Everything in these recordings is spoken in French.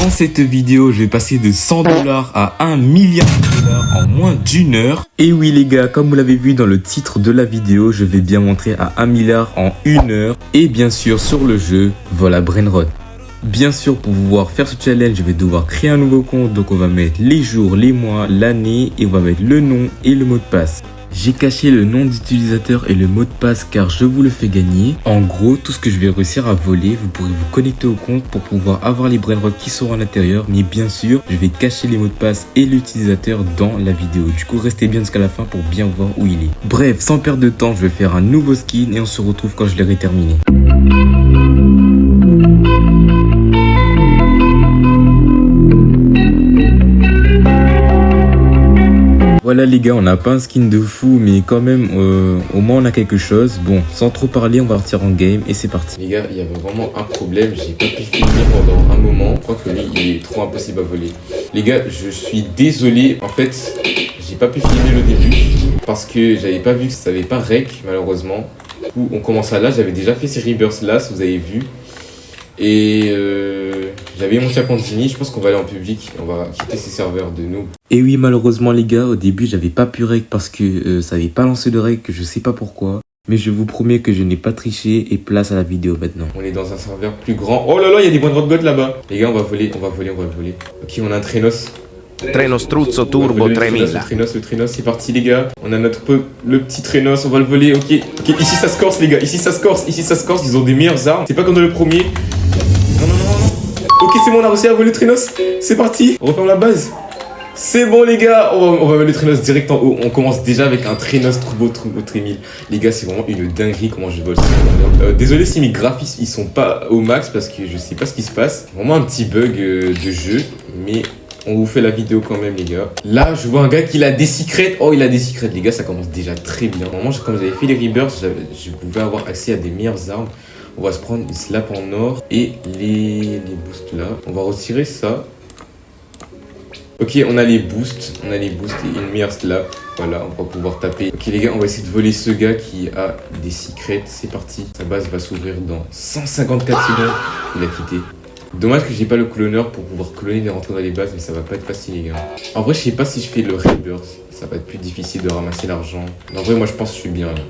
Dans cette vidéo, je vais passer de 100 $ à 1 milliard $ en moins d'une heure. Et oui les gars, comme vous l'avez vu dans le titre de la vidéo, je vais bien montrer à 1 milliard en une heure. Et bien sûr sur le jeu, voilà Brainrot. Bien sûr, pour pouvoir faire ce challenge, je vais devoir créer un nouveau compte. Donc on va mettre les jours, les mois, l'année et on va mettre le nom et le mot de passe. J'ai caché le nom d'utilisateur et le mot de passe car je vous le fais gagner. En gros, tout ce que je vais réussir à voler, vous pourrez vous connecter au compte pour pouvoir avoir les Brainrot qui seront à l'intérieur. Mais bien sûr, je vais cacher les mots de passe et l'utilisateur dans la vidéo. Du coup, restez bien jusqu'à la fin pour bien voir où il est. Bref, sans perdre de temps, je vais faire un nouveau skin et on se retrouve quand je l'aurai terminé. Voilà les gars, on n'a pas un skin de fou, mais quand même, au moins on a quelque chose. Bon, sans trop parler, on va partir en game et c'est parti. Les gars, il y avait vraiment un problème, j'ai pas pu filmer pendant un moment. Je crois que lui, il est trop impossible à voler. Les gars, je suis désolé. En fait, j'ai pas pu filmer le début parce que j'avais pas vu que ça avait pas rec, malheureusement. Du coup, on commence à là, j'avais déjà fait ces rebirths là, si vous avez vu. Et j'avais mon Chapandini, je pense qu'on va aller en public, on va quitter ces serveurs de nous. Et oui, malheureusement les gars, au début j'avais pas pu rec parce que ça avait pas lancé de rec, je sais pas pourquoi. Mais je vous promets que je n'ai pas triché et place à la vidéo maintenant. On est dans un serveur plus grand. Oh là là, il y a des Brainrot God là-bas. Les gars, on va voler. Ok, on a un Trenos. Treno Struzzo Turbo 3000. Le Trenos, c'est parti les gars. On a le petit Trenos, on va le voler. Ok, ici ça se corse les gars, ici ça se corse, ils ont des meilleures armes. C'est pas comme dans le premier. Non. Ok, c'est bon, on a réussi à voler le Trenos. C'est parti, on referme la base. C'est bon les gars, on va voler le Trenos direct en haut. On commence déjà avec un Trenos Turbo 3000. Les gars, c'est vraiment une dinguerie comment je vole. Désolé si mes graphismes ils sont pas au max parce que je sais pas ce qui se passe. Vraiment un petit bug de jeu, mais on vous fait la vidéo quand même les gars. Là je vois un gars qui a des secrets. Oh il a des secrets les gars, ça commence déjà très bien. Normalement comme j'avais fait les rebirths, je pouvais avoir accès à des meilleures armes. On va se prendre une slap en or et les boosts là. On va retirer ça. Ok, on a les boosts et une meilleure slap. Voilà, on va pouvoir taper. Ok les gars, on va essayer de voler ce gars qui a des secrets. C'est parti. Sa base va s'ouvrir dans 154 secondes. Il a quitté. Dommage que j'ai pas le cloneur pour pouvoir cloner et rentrer dans les bases, mais ça va pas être facile les gars. En vrai, je sais pas si je fais le rebirth, ça va être plus difficile de ramasser l'argent. En vrai, moi je pense que je suis bien là.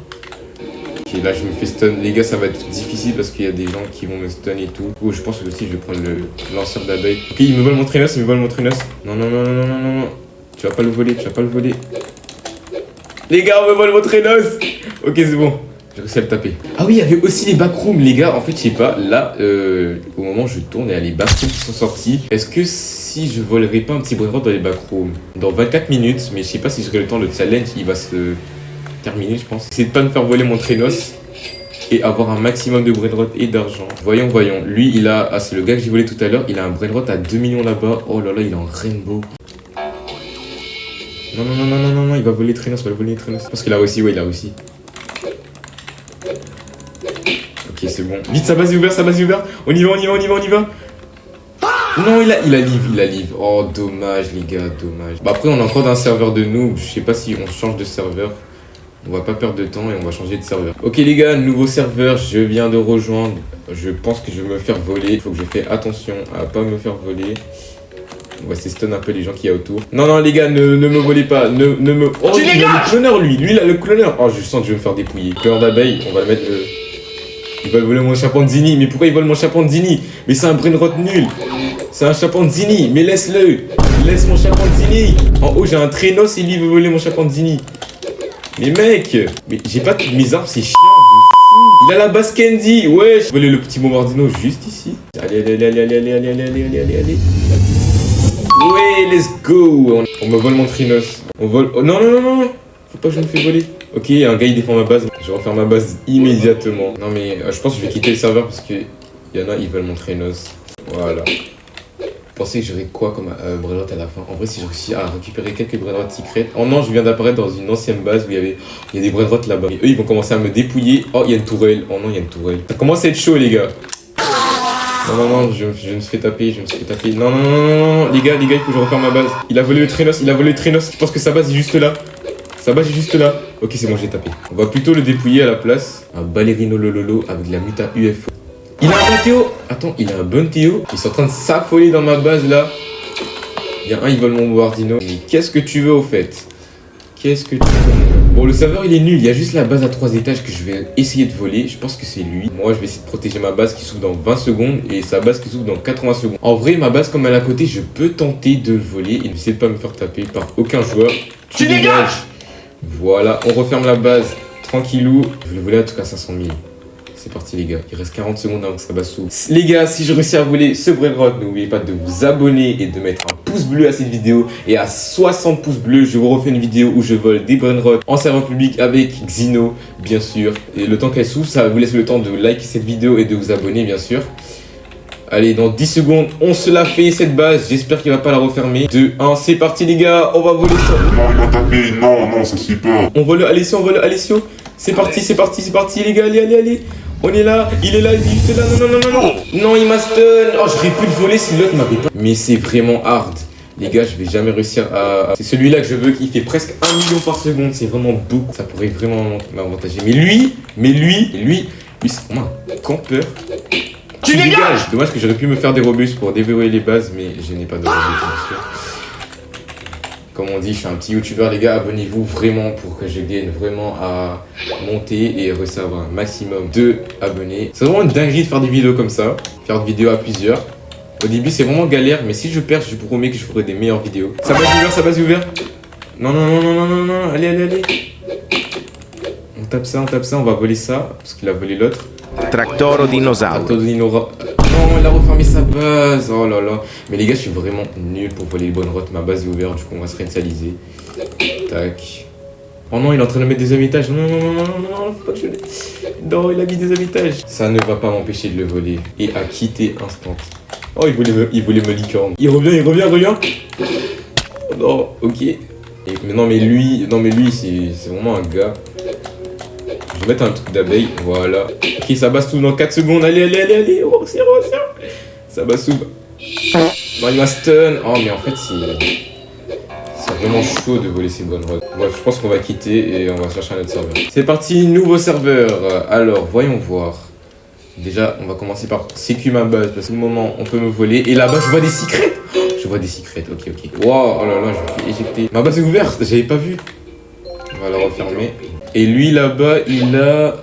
Ok, là je me fais stun. Les gars, ça va être difficile parce qu'il y a des gens qui vont me stun et tout. Oh, je pense que aussi je vais prendre le lanceur d'abeilles. Ok, il me vole mon Trenos, Non. Tu vas pas le voler. Les gars, on me vole mon Trenos. Ok, c'est bon. J'ai réussi à le taper. Ah oui, il y avait aussi les backrooms, les gars. En fait, je sais pas, là, au moment où je tourne, il y a les backrooms qui sont sortis. Est-ce que si je volerais pas un petit Brainrot dans les backrooms dans 24 minutes, mais je sais pas si j'aurai le temps, le challenge, il va se terminer, je pense. C'est de pas me faire voler mon Trenos et avoir un maximum de Brainrot et d'argent. Voyons. Lui, il a... Ah, c'est le gars que j'ai volé tout à l'heure. Il a un Brainrot à 2 millions là-bas. Oh là là, il est en rainbow. Non, il va voler Trenos, Parce qu'il a réussi, ouais, il a réussi. Ok, c'est bon. Vite, sa base est ouverte. On y va. Non, il a live. Oh, dommage, les gars, dommage. Bah, après, on est encore dans un serveur de noob. Je sais pas si on change de serveur. On va pas perdre de temps et on va changer de serveur. Ok, les gars, nouveau serveur. Je viens de rejoindre. Je pense que je vais me faire voler. Il faut que je fasse attention à pas me faire voler. On va stun un peu les gens qu'il y a autour. Non, les gars, ne me volez pas. Oh, il a le cloneur, lui. Lui, il a le cloneur. Oh, je sens que je vais me faire dépouiller. Cloneur d'abeille, on va le mettre... Il va voler mon Chapandini. Mais pourquoi il vole mon Chapandini? Mais c'est un Brainrot nul. C'est un Chapandini. Mais laisse-le. Laisse mon Chapandini. En haut, j'ai un Trenos et lui veut voler mon Chapandini. Mais mec. Mais j'ai pas toutes mes armes, c'est chiant de fou. Il a la basse Candy. Ouais. Je vais voler le petit bombardino juste ici. Allez. Ouais, let's go. On me vole mon Trenos. On vole... Oh, non. Faut pas que je me fais voler. Ok, un gars il défend ma base. Je vais refaire ma base immédiatement. Non mais je pense que je vais quitter le serveur parce que y en a ils veulent mon Trenos. Voilà. Vous pensez que j'aurai quoi comme Brainrot à la fin? En vrai, si je réussis à récupérer quelques Brainrot secrets. Oh non, je viens d'apparaître dans une ancienne base où il y a des Brainrot là-bas. Et eux ils vont commencer à me dépouiller. Oh, il y a une tourelle. Oh non, il y a une tourelle. Ça commence à être chaud les gars. Non, je me suis fait taper, Non, les gars, il faut que je refaire ma base. Il a volé le Trenos. Je pense que sa base est juste là. Ok, c'est bon, j'ai tapé. On va plutôt le dépouiller à la place. Un ballerino lololo avec la muta UFO. Il a un bon Théo. Attends, il a un bon Théo. Ils sont en train de s'affoler dans ma base là. Il y a un, ils veulent mon bombardino. Mais qu'est-ce que tu veux au fait? Qu'est-ce que tu veux? Bon, le serveur il est nul. Il y a juste la base à 3 étages que je vais essayer de voler. Je pense que c'est lui. Moi, je vais essayer de protéger ma base qui s'ouvre dans 20 secondes et sa base qui s'ouvre dans 80 secondes. En vrai, ma base, comme elle est à côté, je peux tenter de le voler et n'essayer de pas me faire taper par aucun joueur. Tu dégages! Voilà, on referme la base. Tranquillou. Je vais le voler à tout cas 500 000. C'est parti les gars, il reste 40 secondes avant que ça base s'ouvre. Les gars, si je réussis à voler ce Brainrot, n'oubliez pas de vous abonner et de mettre un pouce bleu à cette vidéo. Et à 60 pouces bleus, je vous refais une vidéo où je vole des Brainrot en serveur public avec Xino, bien sûr. Et le temps qu'elle s'ouvre, ça vous laisse le temps de liker cette vidéo et de vous abonner, bien sûr. Allez, dans 10 secondes, on se la fait cette base. J'espère qu'il va pas la refermer. 2, 1, c'est parti les gars, on va voler ça. Non, il m'a tapé, non, ça se fait pas. On vole le Alessio, on vole le Alessio. C'est parti, c'est parti, c'est parti les gars, allez. On est là, il est là, il est juste là, non. Non, il m'a stun. Oh, j'aurais pu le voler si l'autre m'avait pas. Mais c'est vraiment hard. Les gars, je vais jamais réussir à... C'est celui-là que je veux, qui fait presque 1 million par seconde. C'est vraiment beaucoup. Ça pourrait vraiment m'avantager. Mais lui, c'est vraiment un campeur. Tu dégages. Dommage que j'aurais pu me faire des robustes pour déverrouiller les bases, mais je n'ai pas de robustes, bien sûr. Comme on dit, je suis un petit youtubeur, les gars, abonnez-vous vraiment pour que je gagne vraiment à monter et réussir à avoir un maximum de abonnés. C'est vraiment une dinguerie de faire des vidéos comme ça, faire des vidéos à plusieurs. Au début, c'est vraiment galère, mais si je perds, je vous promets que je ferai des meilleures vidéos. Ça base ouvert. Non, allez. On tape ça, on va voler ça, parce qu'il a volé l'autre. Tractoro dinosauro. Non, il a refermé sa base. Oh là là. Mais les gars, je suis vraiment nul pour voler les bonnes routes. Ma base est ouverte, du coup, on va se réinitialiser. Tac. Oh non, il est en train de mettre des étages. Non, faut pas que je le... Non, il a mis des étages. Ça ne va pas m'empêcher de le voler. Et à quitter instant. Oh, il voulait me licorne. Il revient. Non, ok. Mais lui, c'est vraiment un gars. Je vais mettre un truc d'abeille, voilà. Ok, ça base tout dans 4 secondes. Allez. Oh, c'est ça base tout. Non, il m'a stun. Oh, mais en fait, c'est vraiment chaud de voler ces bonnes rods. Bref, je pense qu'on va quitter et on va chercher un autre serveur. C'est parti, nouveau serveur. Alors, voyons voir. Déjà, on va commencer par sécu ma base parce que au moment, on peut me voler. Et là-bas, je vois des secrets. Je vois des secrets, ok. Wow, oh là là, je me fais éjecter. Ma base est ouverte, j'avais pas vu. On va la refermer. Et lui là-bas, il a...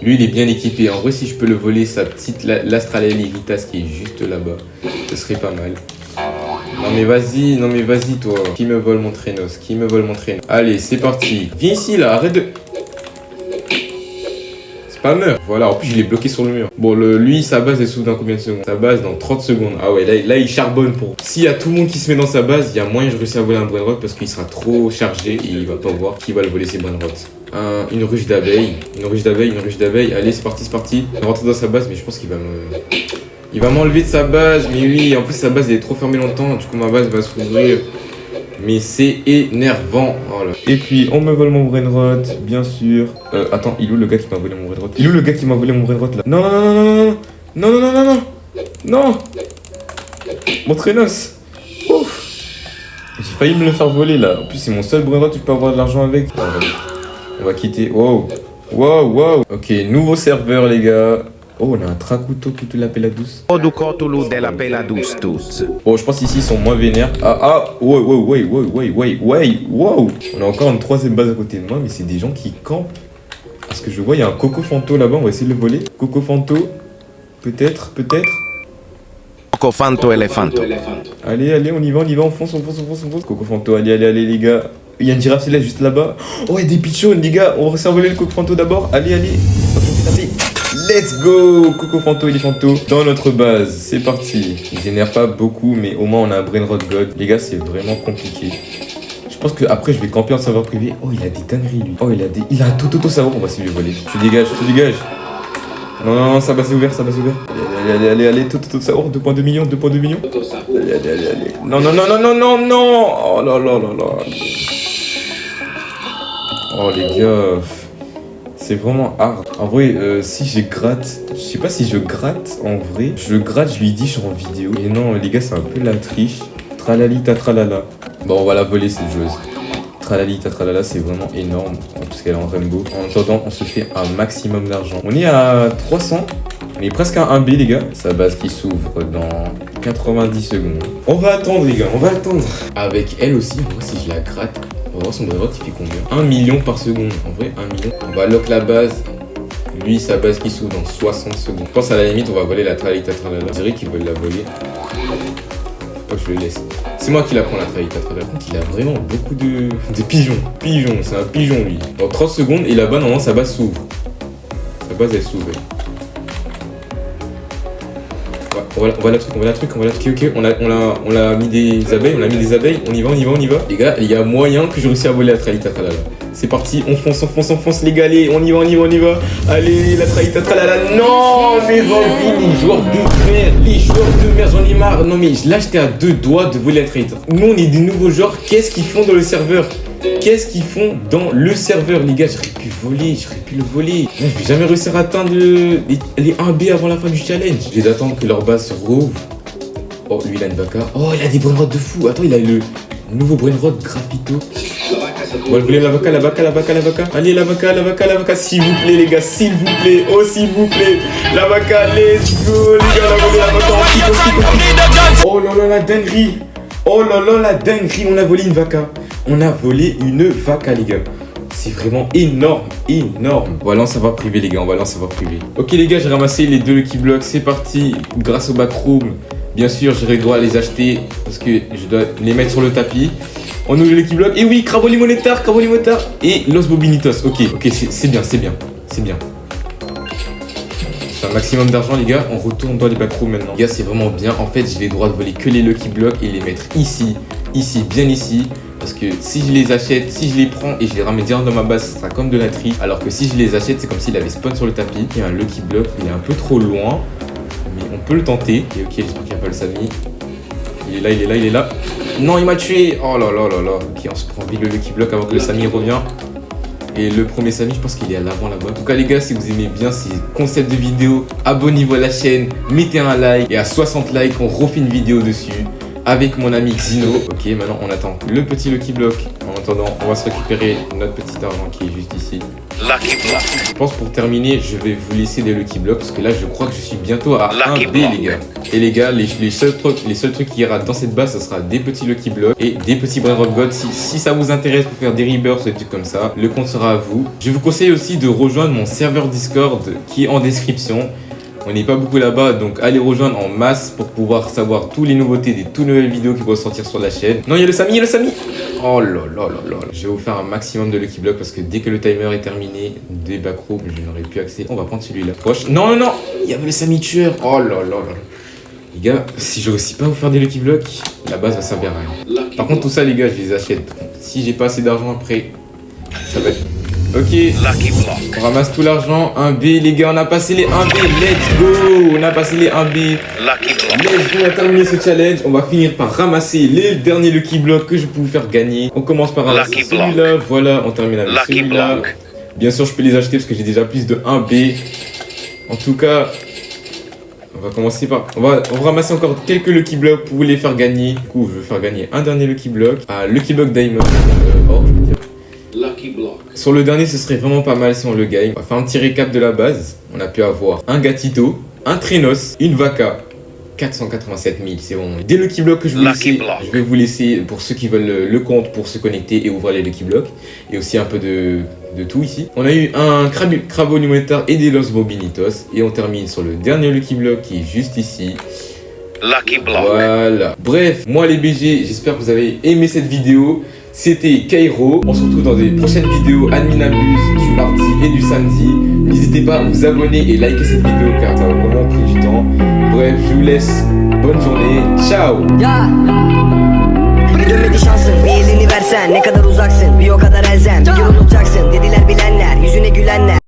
Lui, il est bien équipé. En vrai, si je peux le voler, sa petite l'Astralea Iritas qui est juste là-bas, ce serait pas mal. Non mais vas-y toi. Qui me vole mon Traînos? Allez, c'est parti. Viens ici là, arrête de... Spammer. Voilà, en plus, je l'ai bloqué sur le mur. Bon, lui, sa base, elle s'ouvre dans combien de secondes? Sa base, dans 30 secondes. Ah ouais, là, il charbonne pour... S'il y a tout le monde qui se met dans sa base, il y a moyen que je réussisse à voler un Brainrot parce qu'il sera trop chargé et il va pas voir qui va le voler ses Brainrots. Une ruche d'abeilles. Allez, c'est parti. Je vais rentrer dans sa base, mais je pense qu'il va me... Il va m'enlever de sa base, mais oui, en plus, sa base, elle est trop fermée longtemps. Du coup, ma base va s'ouvrir. Mais c'est énervant. Oh là. Et puis, on me vole mon Brainrot, bien sûr. Attends, il est où le gars qui m'a volé mon Brainrot là? Non. Mon Traînos. Ouf. J'ai failli me le faire voler là. En plus, c'est mon seul Brainrot, tu peux avoir de l'argent avec. On va quitter. Wow. Ok, nouveau serveur, les gars. Oh, on a un Tracuto toute la Peladus. Oducotulu de la Peladus tous. Bon, je pense qu'ici ils sont moins vénères. Wow. On a encore une troisième base à côté de moi, mais c'est des gens qui campent. Parce que je vois, il y a un Coco Fanto là-bas, on va essayer de le voler. Coco Fanto, peut-être. Cocofanto elefanto. Allez, on y va, on fonce. Coco Fanto, allez, les gars. Il y a une girafe céleste juste là-bas. Oh, il y a des pitchons, les gars. On va essayer de voler le Coco Fanto d'abord. Allez. Let's go! Coco Fanto, Elephanto dans notre base. C'est parti. Ils génèrent pas beaucoup, mais au moins on a un Brainrot God. Les gars, c'est vraiment compliqué. Je pense que après je vais camper en serveur privé. Oh, il a des dingueries lui. Oh, il a un tout savoir. On va essayer de lui voler. Tu dégages. Non, ça va s'ouvrir. Allez, tout savoir. 2.2 millions. Allez. Non. Oh là. Oh les gars. C'est vraiment hard. En vrai, si je gratte, je sais pas si je gratte en vrai. Je lui dis je suis en vidéo. Et non, les gars, c'est un peu la triche. Tralalita tralala. Bon, on va la voler cette joueuse. Tralalita tralala, c'est vraiment énorme. Parce qu'elle est en rainbow. En attendant, on se fait un maximum d'argent. On est à 300. On est presque à 1B les gars. Sa base qui s'ouvre dans 90 secondes. On va attendre les gars, on va attendre. Avec elle aussi, moi si je la gratte, on va voir son brainrot il fait combien. 1 million par seconde, en vrai 1 million. On va lock la base. Lui sa base qui s'ouvre dans 60 secondes. Je pense à la limite on va voler la tralita tralala. Je dirais qu'ils veulent la voler. Faut pas que je le laisse. C'est moi qui la prends la tralita tralala. Par contre il a vraiment beaucoup de pigeons. Pigeons, c'est un pigeon lui. Dans 30 secondes et là-bas normalement sa base s'ouvre. Sa base elle s'ouvre. On va la truc. Ok, on a mis des abeilles, on y va. Les gars, il y a moyen que je réussisse à voler la tralita tralala. C'est parti, on fonce les gars, allez, on y va. Allez, la tralita tralala, non, mais vas-y, les joueurs de merde, j'en ai marre. Non mais là, j'étais à 2 doigts de voler la tralita. Nous, on est des nouveaux joueurs, qu'est-ce qu'ils font dans le serveur? Les gars? J'aurais pu le voler. Non, je vais jamais réussir à atteindre les 1B avant la fin du challenge. Je vais attendre que leur base se rouvre. Oh, lui, il a une vaca. Oh, il a des brainrods de fou. Attends, il a le nouveau brainrod Graffito. On va le voler, la vaca. Allez, la vaca. S'il vous plaît, les gars, s'il vous plaît. Oh, s'il vous plaît. La vaca, let's go, les gars. On a volé la vaca. Oh là là, la dinguerie. On a volé une vaca. Les gars. C'est vraiment énorme. Voilà, on s'en va privé, les gars. Ok, les gars, j'ai ramassé les 2 Lucky Blocks. C'est parti. Grâce au backroom, bien sûr, j'aurai le droit à les acheter parce que je dois les mettre sur le tapis. On ouvre le Lucky Block. Et oui, Crabo Limonetar et Los Bobinitos. Ok, c'est bien. Un maximum d'argent les gars, on retourne dans les backrooms maintenant. Les gars, c'est vraiment bien. En fait, j'ai le droit de voler que les Lucky Blocks et les mettre ici, bien ici. Parce que si je les achète, si je les prends et je les ramène direct dans ma base, ça sera comme de la triche. Alors que si je les achète, c'est comme s'il avait spawn sur le tapis. Il y a un Lucky Block, il est un peu trop loin, mais on peut le tenter. Et ok, j'espère qu'il n'y a pas le Samy. Il est là. Non, il m'a tué. Oh là là. Ok, on se prend vite le Lucky Block avant que le Samy revienne. Et le premier Samy, je pense qu'il est à l'avant là-bas. En tout cas les gars, si vous aimez bien ces concepts de vidéos, abonnez-vous à la chaîne, mettez un like. Et à 60 likes, on refait une vidéo dessus avec mon ami Xino. Ok, maintenant on attend le petit Lucky Block. En attendant, on va se récupérer notre petit argent qui est juste ici. Lucky Block. Je pense pour terminer, je vais vous laisser des Lucky Blocks parce que là, je crois que je suis bientôt à 1B les gars. Et les gars, les seuls trucs qu'il y aura dans cette base, ça sera des petits Lucky Blocks et des petits Brainrot God. Si ça vous intéresse pour faire des rebirths ou des trucs comme ça, le compte sera à vous. Je vous conseille aussi de rejoindre mon serveur Discord qui est en description. On n'est pas beaucoup là-bas, donc allez rejoindre en masse pour pouvoir savoir toutes les nouveautés, des toutes nouvelles vidéos qui vont sortir sur la chaîne. Non, il y a le Samy. Oh là là. Je vais vous faire un maximum de Lucky Block parce que dès que le timer est terminé, des backrooms, je n'aurai plus accès. On va prendre celui-là. Proche. Non. Il y avait le Samy tueur. Oh là là. Les gars, si je réussis pas à vous faire des Lucky Blocks, la base va servir à rien. Par contre, tout ça, les gars, je les achète. Si j'ai pas assez d'argent après, ça va être... Ok, on ramasse tout l'argent, 1B, les gars, on a passé les 1B, let's go, on a terminé ce challenge, on va finir par ramasser les derniers Lucky Blocks que je peux vous faire gagner. On commence par ramasser celui-là, voilà, on termine avec celui-là. Bien sûr, je peux les acheter parce que j'ai déjà plus de 1B. En tout cas, on va commencer par... On va ramasser encore quelques Lucky Blocks pour vous les faire gagner. Du coup, je vais faire gagner un dernier Lucky Block, un Lucky Block Diamond. Je peux dire. Sur le dernier, ce serait vraiment pas mal si on le gagne. On va faire un petit récap de la base. On a pu avoir un Gatito, un Trenos, une Vaca, 487 000, c'est bon. Des Lucky Blocks que je vais vous laisser pour ceux qui veulent le compte pour se connecter et ouvrir les Lucky Blocks. Et aussi un peu de tout ici. On a eu un Crabo Limonetar et des Los Bobinitos. Et on termine sur le dernier Lucky Block qui est juste ici. Lucky Block. Voilà. Bref, moi les BG, j'espère que vous avez aimé cette vidéo. C'était Kairo. On se retrouve dans des prochaines vidéos Adminabuse du mardi et du samedi. N'hésitez pas à vous abonner et liker cette vidéo car ça va vraiment pris du temps. Bref, je vous laisse. Bonne journée. Ciao. Bir dönmedi şansın, bir elini versen ne kadar uzaksın, bir o kadar elzem. Bir yolunu